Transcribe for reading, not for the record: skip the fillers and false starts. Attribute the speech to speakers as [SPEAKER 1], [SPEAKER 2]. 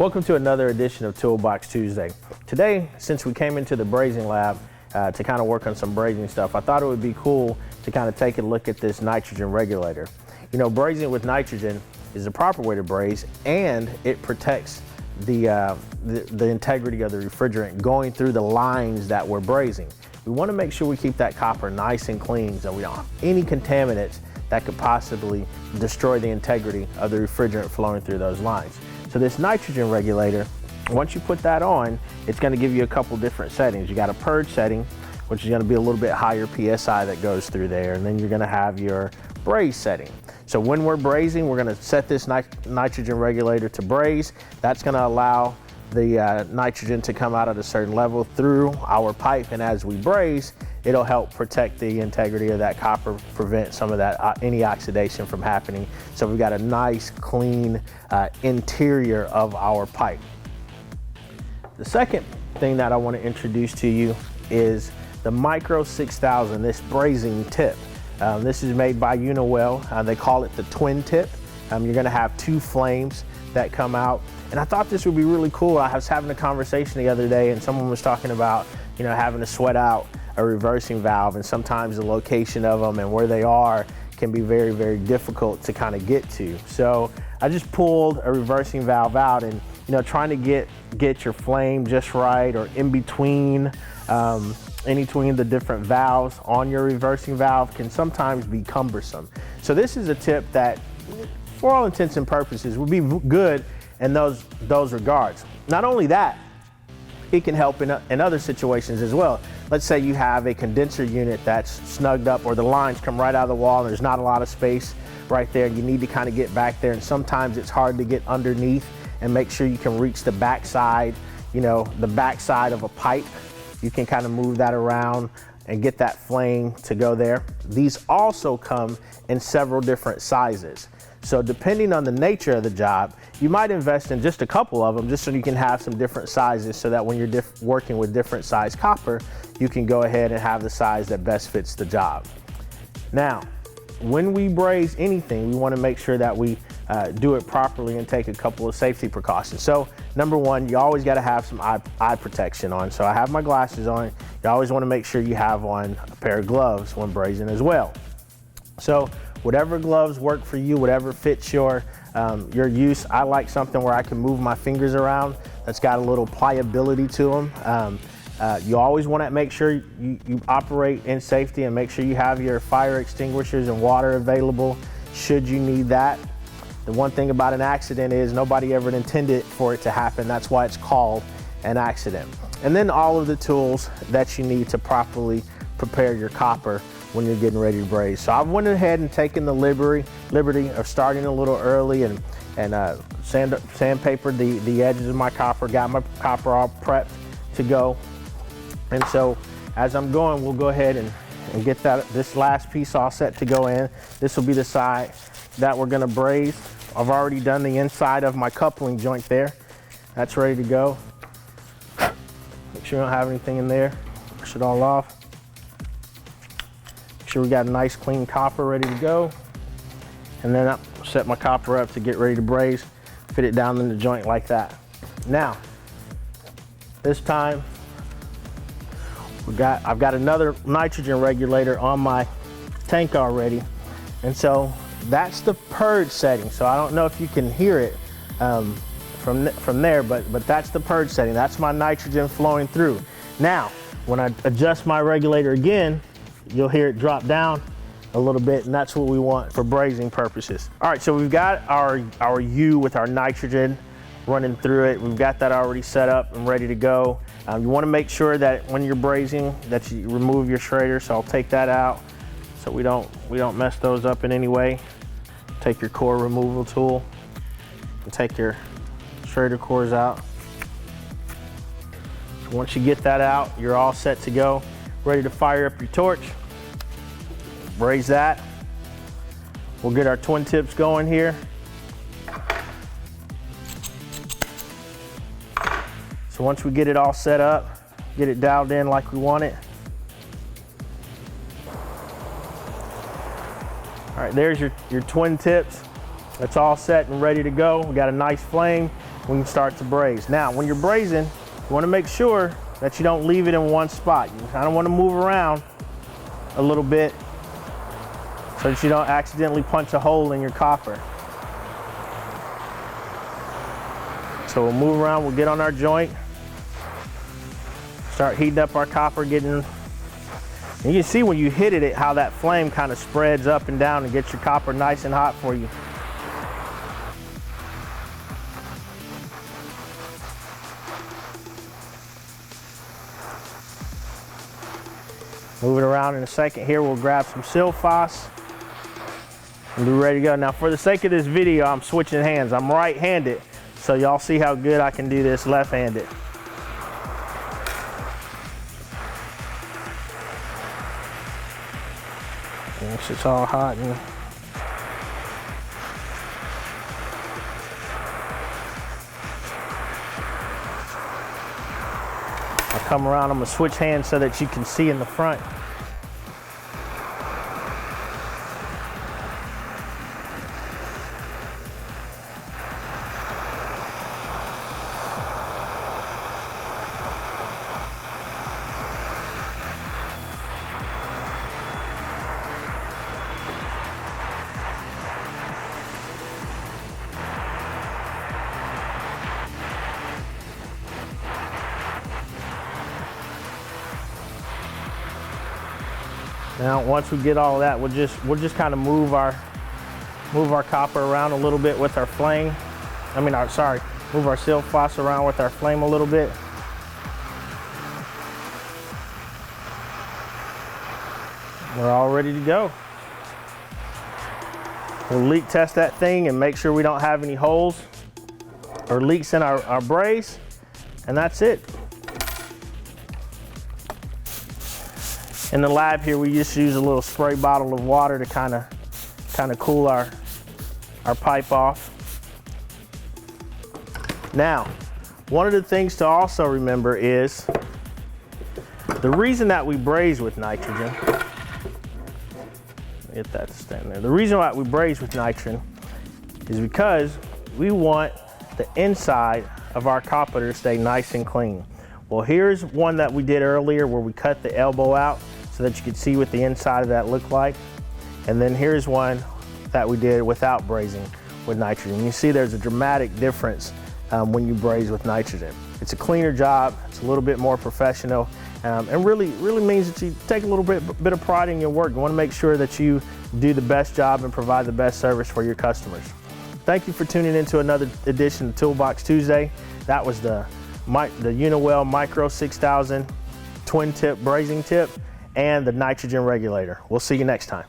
[SPEAKER 1] Welcome to another edition of Toolbox Tuesday. Today, since we came into the brazing lab to kind of work on some brazing stuff, I thought it would be cool to kind of take a look at this nitrogen regulator. You know, brazing with nitrogen is the proper way to braze, and it protects the integrity of the refrigerant going through the lines that we're brazing. We want to make sure we keep that copper nice and clean so we don't have any contaminants that could possibly destroy the integrity of the refrigerant flowing through those lines. So this nitrogen regulator, once you put that on, it's going to give you a couple different settings. You got a purge setting, which is going to be a little bit higher PSI that goes through there, and then you're going to have your braze setting. So when we're brazing, we're going to set this nitrogen regulator to braze. That's going to allow the nitrogen to come out at a certain level through our pipe, and as we braze, it'll help protect the integrity of that copper, prevent some of that any oxidation from happening. So we've got a nice clean interior of our pipe. The second thing that I want to introduce to you is the Micro 6000, this brazing tip. This is made by Uniweld. They call it the twin tip. You're going to have two flames that come out, and I thought this would be really cool. I was having a conversation the other day, and someone was talking about, you know, having to sweat out a reversing valve, and sometimes the location of them and where they are can be very, very difficult to kind of get to. So I just pulled a reversing valve out, and you know, trying to get your flame just right, or in between the different valves on your reversing valve can sometimes be cumbersome. So this is a tip that, for all intents and purposes, would be good in those regards. Not only that, it can help in other situations as well. Let's say you have a condenser unit that's snugged up, or the lines come right out of the wall and there's not a lot of space right there. You need to kind of get back there, and sometimes it's hard to get underneath and make sure you can reach the backside, you know, the backside of a pipe. You can kind of move that around and get that flame to go there. These also come in several different sizes. So depending on the nature of the job, you might invest in just a couple of them, just so you can have some different sizes, so that when you're working with different size copper, you can go ahead and have the size that best fits the job. Now, when we braze anything, we want to make sure that we do it properly and take a couple of safety precautions. So number one, you always got to have some eye protection on. So I have my glasses on. You always want to make sure you have on a pair of gloves when brazing as well. So whatever gloves work for you, whatever fits your use. I like something where I can move my fingers around that's got a little pliability to them. You always want to make sure you operate in safety, and make sure you have your fire extinguishers and water available should you need that. The one thing about an accident is nobody ever intended for it to happen. That's why it's called an accident. And then all of the tools that you need to properly prepare your copper when you're getting ready to braze. So I went ahead and taken the liberty of starting a little early and sandpapered the edges of my copper, got my copper all prepped to go. And so as I'm going, we'll go ahead and get this last piece all set to go in. This will be the side that we're gonna braze. I've already done the inside of my coupling joint there. That's ready to go. Make sure we don't have anything in there. Push it all off. Make sure we got a nice clean copper ready to go. And then I'll set my copper up to get ready to braze, fit it down in the joint like that. Now, this time, I've got another nitrogen regulator on my tank already. And so that's the purge setting. So I don't know if you can hear it from there, but that's the purge setting. That's my nitrogen flowing through. Now, when I adjust my regulator again, you'll hear it drop down a little bit, and that's what we want for brazing purposes. All right, so we've got our U with our nitrogen running through it. We've got that already set up and ready to go. You want to make sure that when you're brazing that you remove your shredder. So I'll take that out so we don't mess those up in any way. Take your core removal tool and take your shredder cores out. So once you get that out, you're all set to go. Ready to fire up your torch. Braze that. We'll get our twin tips going here. So once we get it all set up, get it dialed in like we want it. All right, there's your twin tips. That's all set and ready to go. We got a nice flame. we can start to braze. Now, when you're brazing, you want to make sure that you don't leave it in one spot. You kind of want to move around a little bit so that you don't accidentally punch a hole in your copper. So we'll move around, we'll get on our joint, start heating up our copper, and you can see when you hit it how that flame kind of spreads up and down and gets your copper nice and hot for you. Move it around in a second here. We'll grab some Silphos and be ready to go. Now, for the sake of this video, I'm switching hands. I'm right-handed, so y'all see how good I can do this left-handed. Once it's all hot and I'll come around, I'm gonna switch hands so that you can see in the front. Now, once we get all of that, we'll just kind of move our copper around a little bit with our flame. Move our Silphos around with our flame a little bit. We're all ready to go. We'll leak test that thing and make sure we don't have any holes or leaks in our braze, and that's it. In the lab here, we just use a little spray bottle of water to kind of cool our pipe off. Now, one of the things to also remember is the reason that we braze with nitrogen. Get that to stand there. The reason why we braze with nitrogen is because we want the inside of our copper to stay nice and clean. Well, here's one that we did earlier where we cut the elbow out so that you could see what the inside of that looked like. And then here's one that we did without brazing with nitrogen. You see there's a dramatic difference when you braze with nitrogen. It's a cleaner job, it's a little bit more professional, and really means that you take a little bit of pride in your work. You want to make sure that you do the best job and provide the best service for your customers. Thank you for tuning in to another edition of Toolbox Tuesday. That was the Uniweld Micro 6000 twin tip brazing tip and the nitrogen regulator. We'll see you next time.